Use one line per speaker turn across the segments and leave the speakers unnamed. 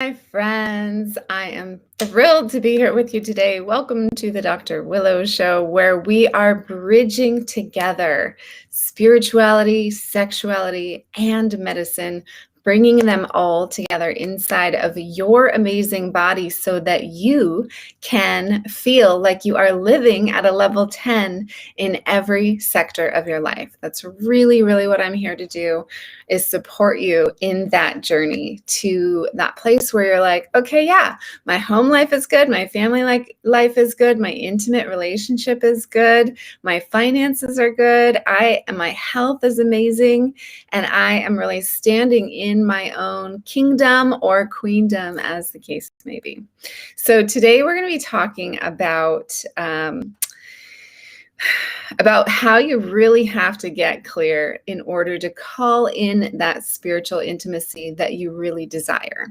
My friends, I am thrilled to be here with you today. Welcome to the Dr. Willow Show, where we are bridging together spirituality, sexuality, and medicine, bringing them all together inside of your amazing body so that you can feel like you are living at a level 10 in every sector of your life. That's really, really what I'm here to do, is support you in that journey to that place where you're like, okay, yeah, my home life is good, my family life is good, my intimate relationship is good, my finances are good, my health is amazing, and I am really standing in my own kingdom or queendom, as the case may be. So today we're going to be talking about how you really have to get clear in order to call in that spiritual intimacy that you really desire.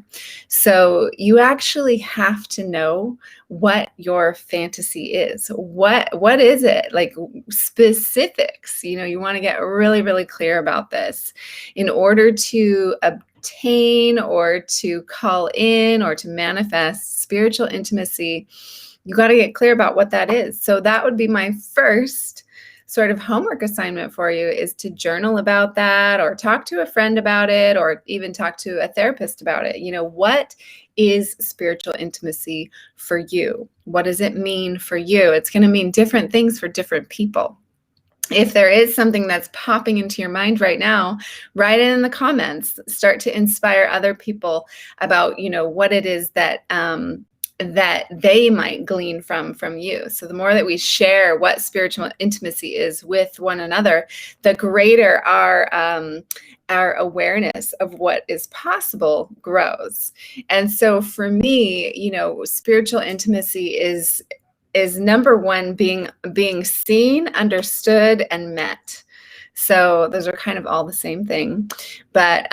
So you actually have to know what your fantasy is. What is it? Like specifics. You want to get really, really clear about this in order to obtain or to call in or to manifest spiritual intimacy. You got to get clear about what that is. So that would be my first sort of homework assignment for you, is to journal about that, or talk to a friend about it, or even talk to a therapist about it. What is spiritual intimacy for you? What does it mean for you? It's going to mean different things for different people. If there is something that's popping into your mind right now, write it in the comments. Start to inspire other people about, what it is that that they might glean from you. So the more that we share what spiritual intimacy is with one another, the greater our awareness of what is possible grows. And so for me, spiritual intimacy is number one, being seen, understood, and met. So those are kind of all the same thing. But,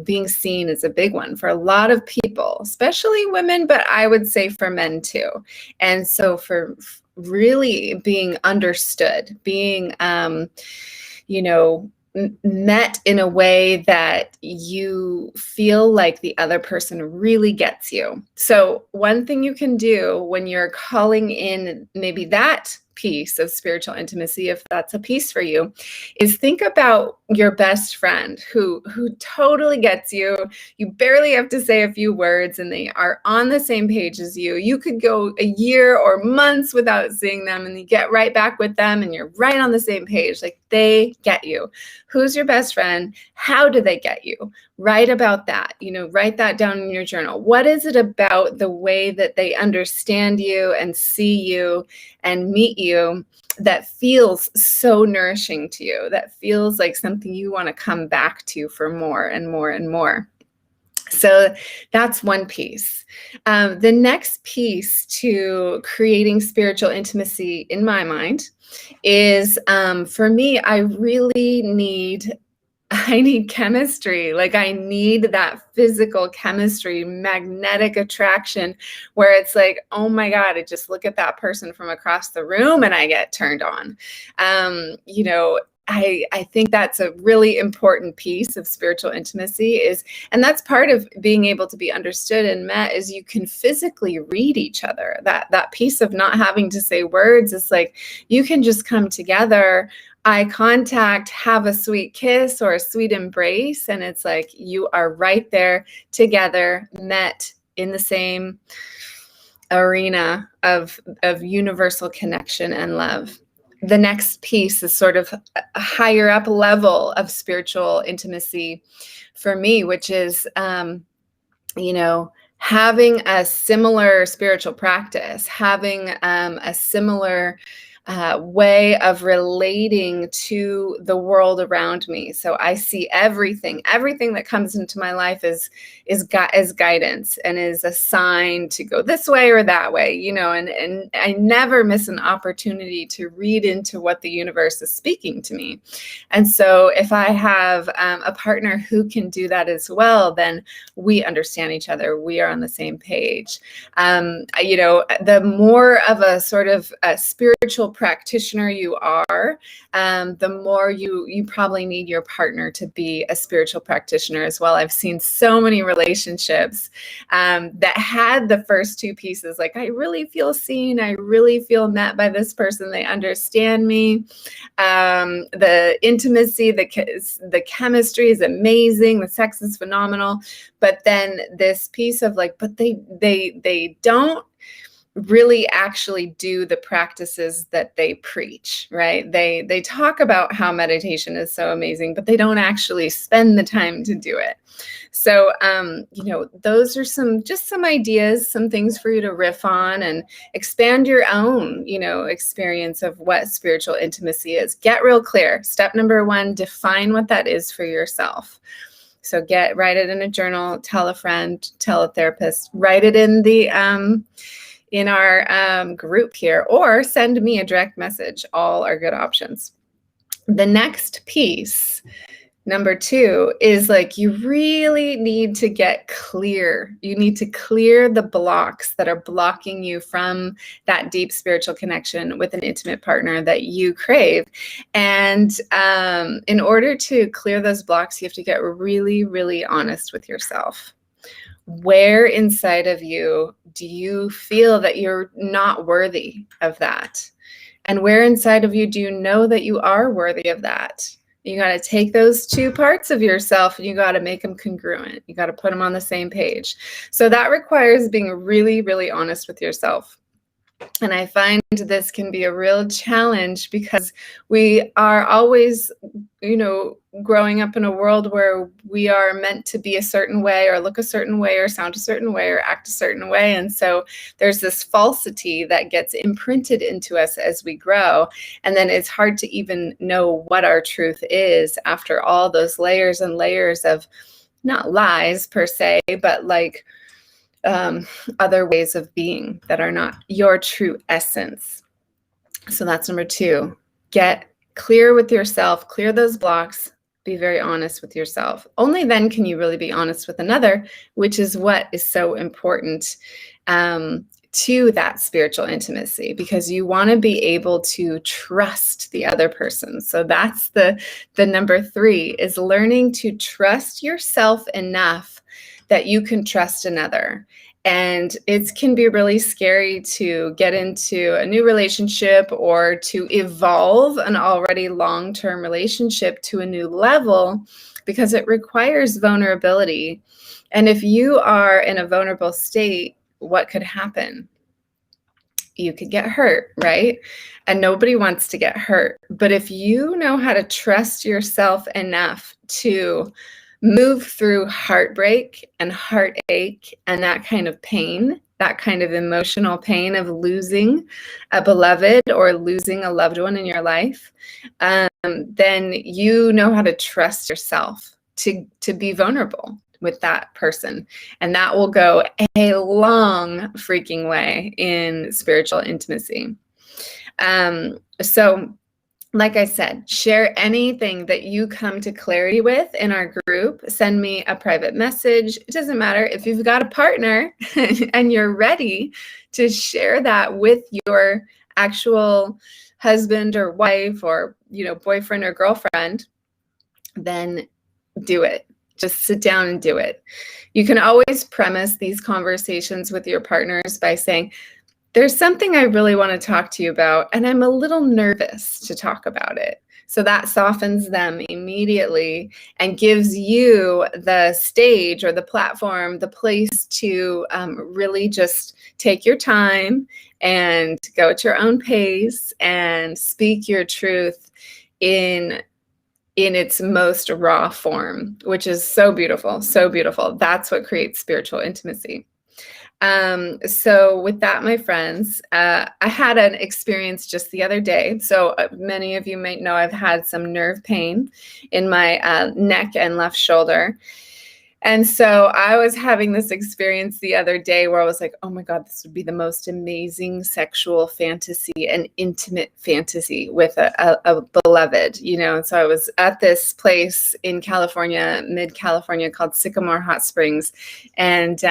being seen is a big one for a lot of people, especially women, but I would say for men too. And so for really being understood, being, met in a way that you feel like the other person really gets you. So one thing you can do when you're calling in maybe that piece of spiritual intimacy, if that's a piece for you, is think about your best friend who totally gets you. You barely have to say a few words and they are on the same page as you. You could go a year or months without seeing them and you get right back with them and you're right on the same page. Like, they get you. Who's your best friend? How do they get you? Write about that. Write that down in your journal. What is it about the way that they understand you and see you and meet you that feels so nourishing to you, that feels like something you want to come back to for more and more and more? So that's one piece. The next piece to creating spiritual intimacy, in my mind, is for me, I need chemistry. Like, I need that physical chemistry, magnetic attraction, where it's like, oh my God, I just look at that person from across the room and I get turned on. I think that's a really important piece of spiritual intimacy, and that's part of being able to be understood and met, is you can physically read each other. That piece of not having to say words is like, you can just come together, eye contact, have a sweet kiss or a sweet embrace, and it's like you are right there together, met in the same arena of universal connection and love. The next piece is sort of a higher up level of spiritual intimacy for me, which is, having a similar spiritual practice, having a similar way of relating to the world around me. So I see everything that comes into my life is guidance and is a sign to go this way or that way, and I never miss an opportunity to read into what the universe is speaking to me. And so if I have a partner who can do that as well, then we understand each other. We are on the same page. The more of a sort of a spiritual practitioner you are, the more you probably need your partner to be a spiritual practitioner as well. I've seen so many relationships that had the first two pieces, like I really feel seen, I really feel met by this person, they understand me. The intimacy, the chemistry is amazing, the sex is phenomenal, but then this piece of like, but they don't really actually do the practices that they preach, right? They talk about how meditation is so amazing, but they don't actually spend the time to do it. So, those are some ideas, some things for you to riff on and expand your own, experience of what spiritual intimacy is. Get real clear. Step number 1, define what that is for yourself. So write it in a journal, tell a friend, tell a therapist, write it in our group here, or send me a direct message. All are good options. The next piece, number 2, is like you really need to get clear. You need to clear the blocks that are blocking you from that deep spiritual connection with an intimate partner that you crave. And in order to clear those blocks, you have to get really, really honest with yourself. Where inside of you do you feel that you're not worthy of that? And where inside of you do you know that you are worthy of that? You got to take those two parts of yourself and you got to make them congruent. You got to put them on the same page. So that requires being really, really honest with yourself. And I find this can be a real challenge because we are always, growing up in a world where we are meant to be a certain way or look a certain way or sound a certain way or act a certain way. And so there's this falsity that gets imprinted into us as we grow. And then it's hard to even know what our truth is after all those layers and layers of not lies per se, but like other ways of being that are not your true essence. So that's number 2. Get clear with yourself, clear those blocks, be very honest with yourself. Only then can you really be honest with another, which is what is so important to that spiritual intimacy, because you want to be able to trust the other person. So that's the number 3, is learning to trust yourself enough that you can trust another. And it can be really scary to get into a new relationship or to evolve an already long-term relationship to a new level, because it requires vulnerability. And if you are in a vulnerable state, what could happen? You could get hurt, right? And nobody wants to get hurt. But if you know how to trust yourself enough to move through heartbreak and heartache and that kind of pain, that kind of emotional pain of losing a beloved or losing a loved one in your life, then you know how to trust yourself to be vulnerable with that person. And that will go a long freaking way in spiritual intimacy. So like I said, share anything that you come to clarity with in our group. Send me a private message. It doesn't matter if you've got a partner and you're ready to share that with your actual husband or wife or, boyfriend or girlfriend, then do it. Just sit down and do it. You can always premise these conversations with your partners by saying, there's something I really want to talk to you about, and I'm a little nervous to talk about it. So that softens them immediately and gives you the stage or the platform, the place to really just take your time and go at your own pace and speak your truth in its most raw form, which is so beautiful, so beautiful. That's what creates spiritual intimacy. So with that, my friends, I had an experience just the other day. So many of you might know I've had some nerve pain in my neck and left shoulder. And so I was having this experience the other day where I was like, oh my God, this would be the most amazing sexual fantasy and intimate fantasy with a beloved, And so I was at this place in California, mid-California, called Sycamore Hot Springs. And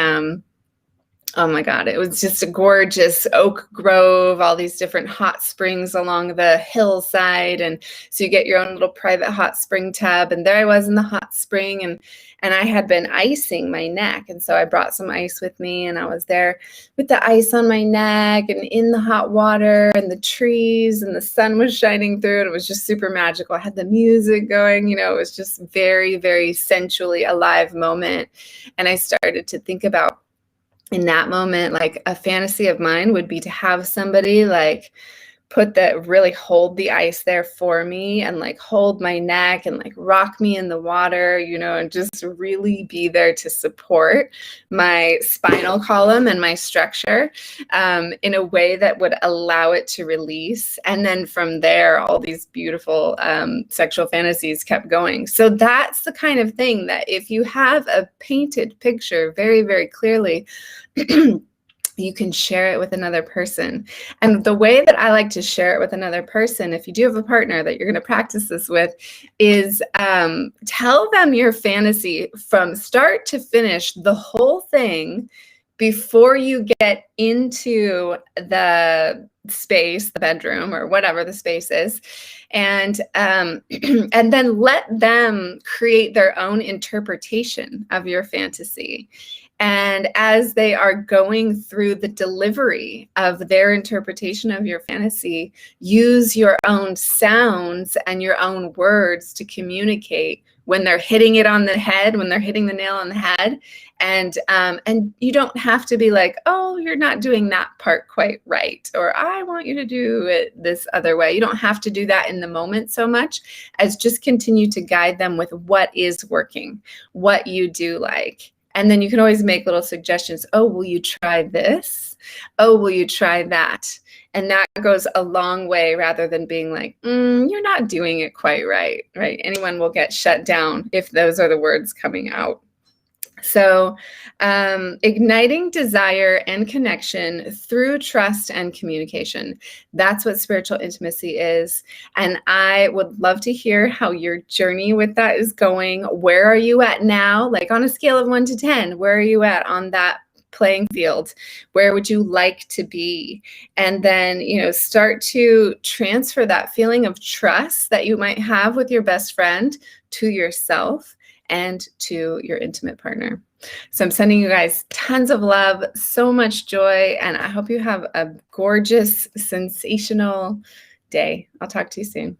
Oh my God, it was just a gorgeous oak grove, all these different hot springs along the hillside. And so you get your own little private hot spring tub. And there I was in the hot spring, and I had been icing my neck. And so I brought some ice with me, and I was there with the ice on my neck and in the hot water and the trees, and the sun was shining through it. It was just super magical. I had the music going, it was just very, very sensually alive moment. And I started to think about, in that moment, like a fantasy of mine would be to have somebody like really hold the ice there for me, and like hold my neck and like rock me in the water, and just really be there to support my spinal column and my structure in a way that would allow it to release. And then from there, all these beautiful sexual fantasies kept going. So that's the kind of thing that if you have a painted picture very, very clearly, you can share it with another person. And the way that I like to share it with another person, if you do have a partner that you're going to practice this with, is tell them your fantasy from start to finish, the whole thing, before you get into the space, the bedroom, or whatever the space is. And and then let them create their own interpretation of your fantasy. And as they are going through the delivery of their interpretation of your fantasy, use your own sounds and your own words to communicate when they're hitting it on the head, when they're hitting the nail on the head. And you don't have to be like, oh, you're not doing that part quite right, or I want you to do it this other way. You don't have to do that in the moment so much as just continue to guide them with what is working, what you do like. And then you can always make little suggestions. Oh, will you try this? Oh, will you try that? And that goes a long way, rather than being like, you're not doing it quite right, right? Anyone will get shut down if those are the words coming out. So igniting desire and connection through trust and communication. That's what spiritual intimacy is. And I would love to hear how your journey with that is going. Where are you at now? Like on a scale of 1 to 10, where are you at on that playing field? Where would you like to be? And then, start to transfer that feeling of trust that you might have with your best friend to yourself and to your intimate partner. So I'm sending you guys tons of love, so much joy, and I hope you have a gorgeous, sensational day. I'll talk to you soon.